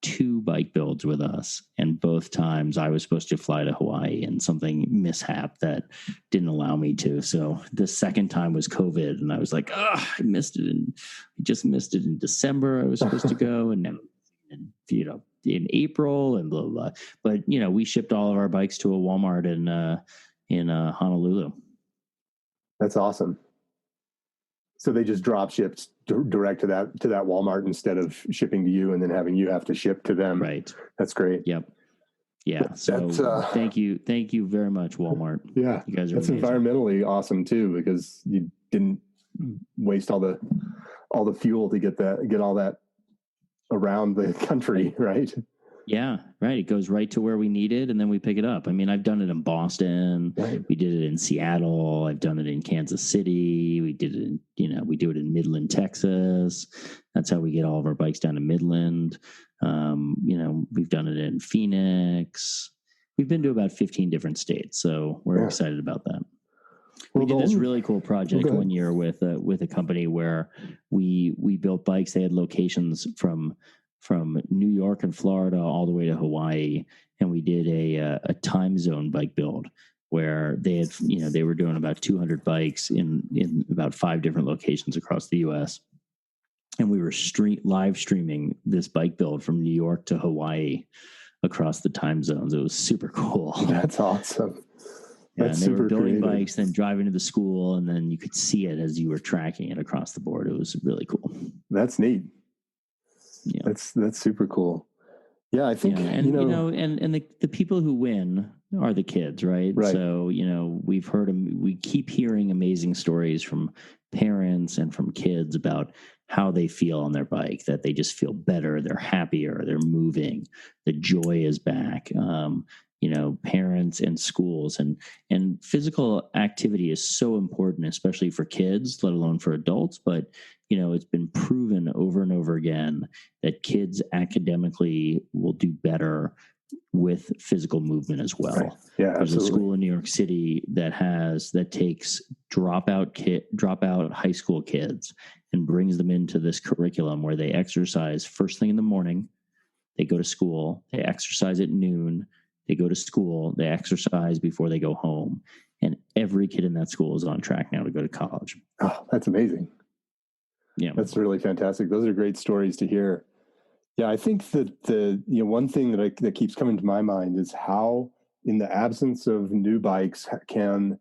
Speaker 2: 2 bike builds with us, and both times I was supposed to fly to Hawaii and something mishap that didn't allow me to. So the second time was COVID, and I was like, I just missed it in December. I was supposed to go, and now, in April and blah, blah, blah. But, we shipped all of our bikes to a Walmart in Honolulu.
Speaker 3: That's awesome. So they just drop shipped direct to that Walmart instead of shipping to you and then having you have to ship to them.
Speaker 2: Right.
Speaker 3: That's great.
Speaker 2: Yep. Yeah. So thank you very much, Walmart.
Speaker 3: Yeah.
Speaker 2: You guys are
Speaker 3: That's
Speaker 2: amazing.
Speaker 3: Environmentally awesome too, because you didn't waste all the fuel to get all that around the country, right?
Speaker 2: Yeah, right. It goes right to where we need it, and then we pick it up. I mean, I've done it in Boston. Right. We did it in Seattle. I've done it in Kansas City. We did it we do it in Midland, Texas. That's how we get all of our bikes down to Midland. We've done it in Phoenix. We've been to about 15 different states, so we're excited about that. We did this really cool project one year with a company where we built bikes. They had locations from New York and Florida all the way to Hawaii, and we did a time zone bike build where they had they were doing about 200 bikes in about 5 different locations across the U.S. And we were live streaming this bike build from New York to Hawaii across the time zones. It was super cool.
Speaker 3: That's awesome.
Speaker 2: Yeah, and they were building bikes, then driving to the school, and then you could see it as you were tracking it across the board. It was really cool.
Speaker 3: That's neat.
Speaker 2: Yeah.
Speaker 3: That's super cool. Yeah, I think
Speaker 2: and the people who win are the kids, right? So we keep hearing amazing stories from parents and from kids about how they feel on their bike, that they just feel better, they're happier, they're moving, the joy is back. Parents and schools and physical activity is so important, especially for kids, let alone for adults. But, it's been proven over and over again that kids academically will do better with physical movement as well.
Speaker 3: Right. Yeah,
Speaker 2: there's
Speaker 3: absolutely.
Speaker 2: a school in New York City that takes dropout high school kids and brings them into this curriculum where they exercise first thing in the morning. They go to school, they exercise at noon. They go to school, they exercise before they go home, and every kid in that school is on track now to go to college.
Speaker 3: Oh, that's amazing.
Speaker 2: Yeah.
Speaker 3: That's really fantastic. Those are great stories to hear. Yeah, I think that the one thing that keeps coming to my mind is how, in the absence of new bikes, can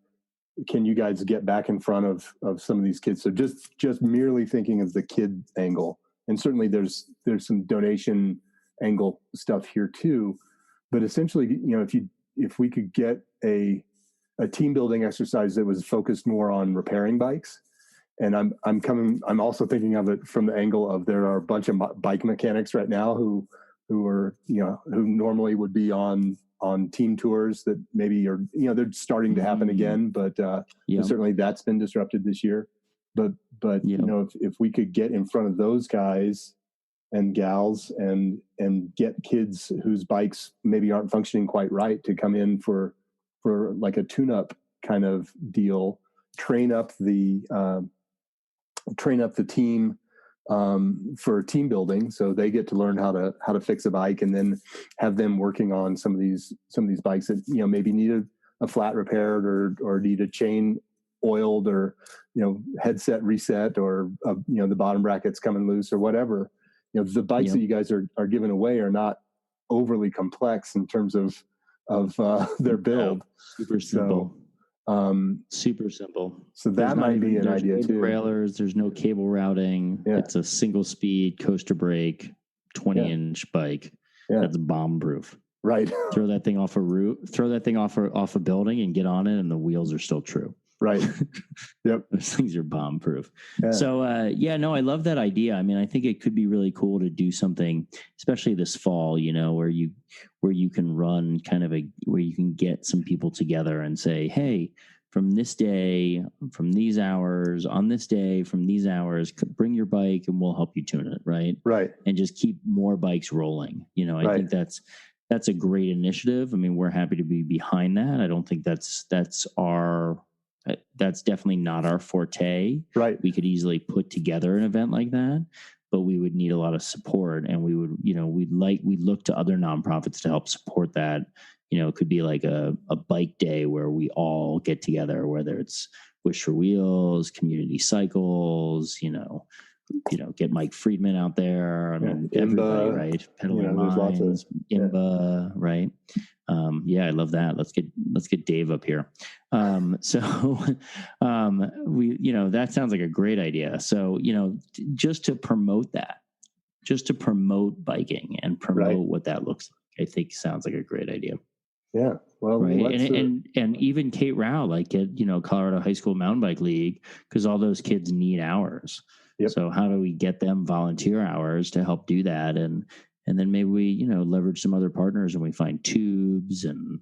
Speaker 3: you guys get back in front of some of these kids? So just merely thinking of the kid angle, and certainly there's some donation angle stuff here too. But essentially, if we could get a team building exercise that was focused more on repairing bikes, and I'm also thinking of it from the angle of there are a bunch of bike mechanics right now who are who normally would be on team tours that maybe are they're starting to happen again, but certainly that's been disrupted this year. But if we could get in front of those guys and gals and get kids whose bikes maybe aren't functioning quite right to come in for like a tune-up kind of deal, train up the team for team building, so they get to learn how to fix a bike, and then have them working on some of these bikes that maybe need a flat repaired or need a chain oiled, or headset reset, or the bottom brackets coming loose or whatever. The bikes that you guys are giving away are not overly complex in terms of their build.
Speaker 2: Super simple. Super simple.
Speaker 3: So that might be an idea too.
Speaker 2: Trailers, there's no cable routing. Yeah. It's a single speed coaster brake, 20-inch bike. Yeah. That's bomb proof.
Speaker 3: Right.
Speaker 2: Throw that thing off a roof, throw that thing off a building and get on it, and the wheels are still true.
Speaker 3: Right. Yep.
Speaker 2: Those things are bomb proof. Yeah. So, I love that idea. I mean, I think it could be really cool to do something, especially this fall, where you can run where you can get some people together and say, hey, from this day, from these hours, on this day, from these hours, bring your bike and we'll help you tune it. Right.
Speaker 3: Right.
Speaker 2: And just keep more bikes rolling. I think that's a great initiative. I mean, we're happy to be behind that. I don't think that's definitely not our forte.
Speaker 3: Right.
Speaker 2: We could easily put together an event like that, but we would need a lot of support, and we would, we'd look to other nonprofits to help support that. It could be like a bike day where we all get together, whether it's Wish for Wheels, Community Cycles, get Mike Friedman out there. I mean, everybody, right? Pedaling Minds, IMBA, right? I love that. Let's get Dave up here. That sounds like a great idea. So, just to promote that, just to promote biking and promote what that looks like, I think sounds like a great idea.
Speaker 3: Yeah. Well,
Speaker 2: right. And even Kate Rao, Colorado High School Mountain Bike League, because all those kids need hours.
Speaker 3: Yep.
Speaker 2: So how do we get them volunteer hours to help do that? And then maybe we, leverage some other partners and we find tubes and,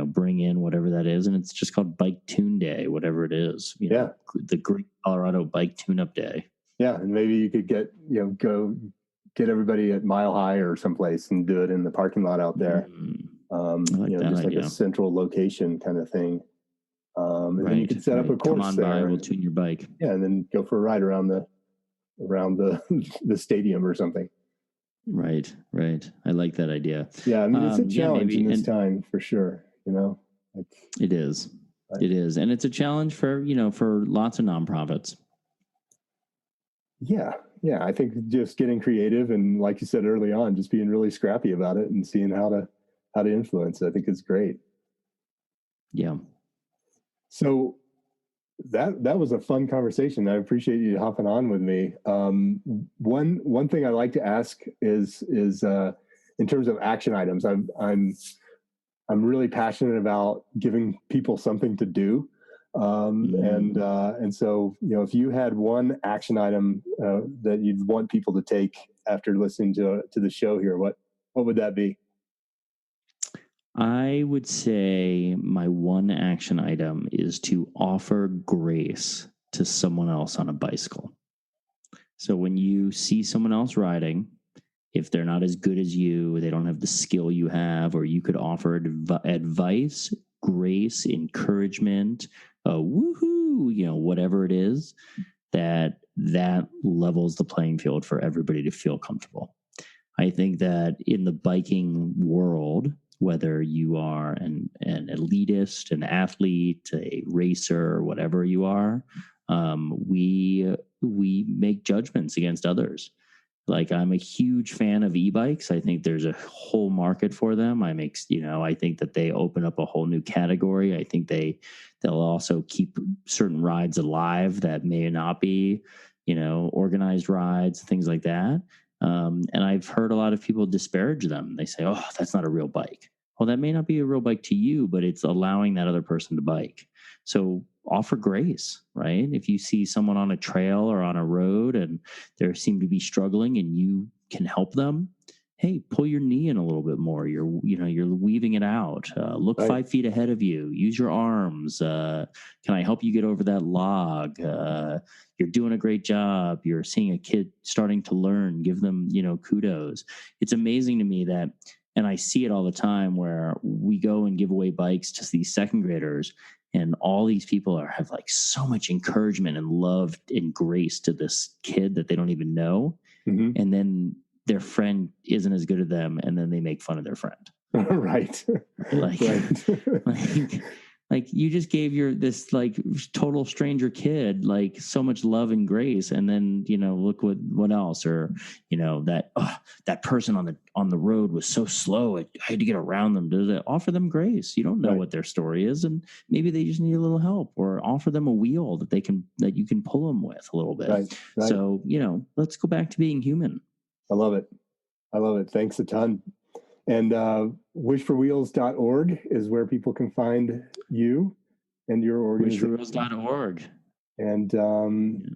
Speaker 2: bring in whatever that is. And it's just called Bike Tune Day, whatever it is. The Great Colorado Bike Tune-Up Day.
Speaker 3: Yeah. And maybe you could go get everybody at Mile High or someplace and do it in the parking lot out there. Just like a central location kind of thing. And then you could set up a course.
Speaker 2: Come on by, we'll tune your bike.
Speaker 3: Yeah, and then go for a ride around the stadium or something.
Speaker 2: Right. I like that idea.
Speaker 3: Yeah, I mean, it's a challenge in this time for sure.
Speaker 2: It is. It is, and it's a challenge for lots of nonprofits.
Speaker 3: Yeah. I think just getting creative and, like you said early on, just being really scrappy about it and seeing how to influence it, I think is great.
Speaker 2: Yeah. So
Speaker 3: that was a fun conversation. I appreciate you hopping on with me. One thing I like to ask is in terms of action items. I'm really passionate about giving people something to do, and so if you had one action item that you'd want people to take after listening to the show here, what would that be?
Speaker 2: I would say my one action item is to offer grace to someone else on a bicycle. So when you see someone else riding, if they're not as good as you, they don't have the skill you have, or you could offer advice, grace, encouragement, woohoo, whatever it is, that levels the playing field for everybody to feel comfortable. I think that in the biking world, whether you are an elitist, an athlete, a racer, whatever you are, we make judgments against others. Like, I'm a huge fan of e-bikes. I think there's a whole market for them. I think that they open up a whole new category. I think they'll also keep certain rides alive that may not be, organized rides, things like that. And I've heard a lot of people disparage them. They say, oh, that's not a real bike. Well, that may not be a real bike to you, but it's allowing that other person to bike. So offer grace, right? If you see someone on a trail or on a road and they seem to be struggling and you can help them, hey, pull your knee in a little bit more. You're weaving it out. Look right. 5 feet ahead of you. Use your arms. Can I help you get over that log? You're doing a great job. You're seeing a kid starting to learn. Give them, kudos. It's amazing to me that, and I see it all the time, where we go and give away bikes to these second graders, and all these people have like so much encouragement and love and grace to this kid that they don't even know. Mm-hmm. And then their friend isn't as good as them, and then they make fun of their friend.
Speaker 3: Right.
Speaker 2: Like, Like you just gave this like total stranger kid like so much love and grace, and then look what else, or that person on the road was so slow, I had to get around them. To offer them grace. You don't know what their story is, and maybe they just need a little help, or offer them a wheel that you can pull them with a little bit.
Speaker 3: Right.
Speaker 2: So let's go back to being human.
Speaker 3: I love it. Thanks a ton. And wishforwheels.org is where people can find you and your organization.
Speaker 2: Wishforwheels.org.
Speaker 3: And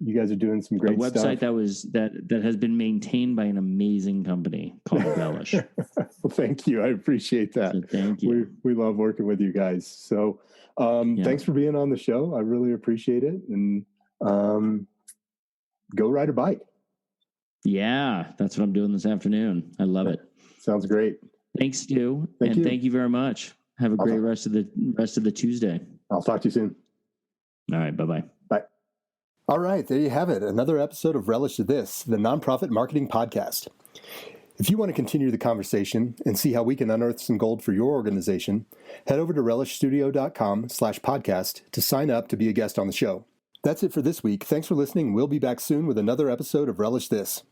Speaker 3: you guys are doing some great stuff.
Speaker 2: A website that has been maintained by an amazing company called Relish.
Speaker 3: Well, thank you. I appreciate that.
Speaker 2: So thank you.
Speaker 3: We love working with you guys. So thanks for being on the show. I really appreciate it. And go ride a bike.
Speaker 2: Yeah, that's what I'm doing this afternoon. I love it.
Speaker 3: Sounds great.
Speaker 2: Thanks, Stu. Thank you very much. Have a great rest of the Tuesday.
Speaker 3: I'll talk to you soon.
Speaker 2: All right. Bye-bye.
Speaker 3: Bye.
Speaker 1: All right. There you have it. Another episode of Relish This, the nonprofit marketing podcast. If you want to continue the conversation and see how we can unearth some gold for your organization, head over to relishstudio.com/podcast to sign up to be a guest on the show. That's it for this week. Thanks for listening. We'll be back soon with another episode of Relish This.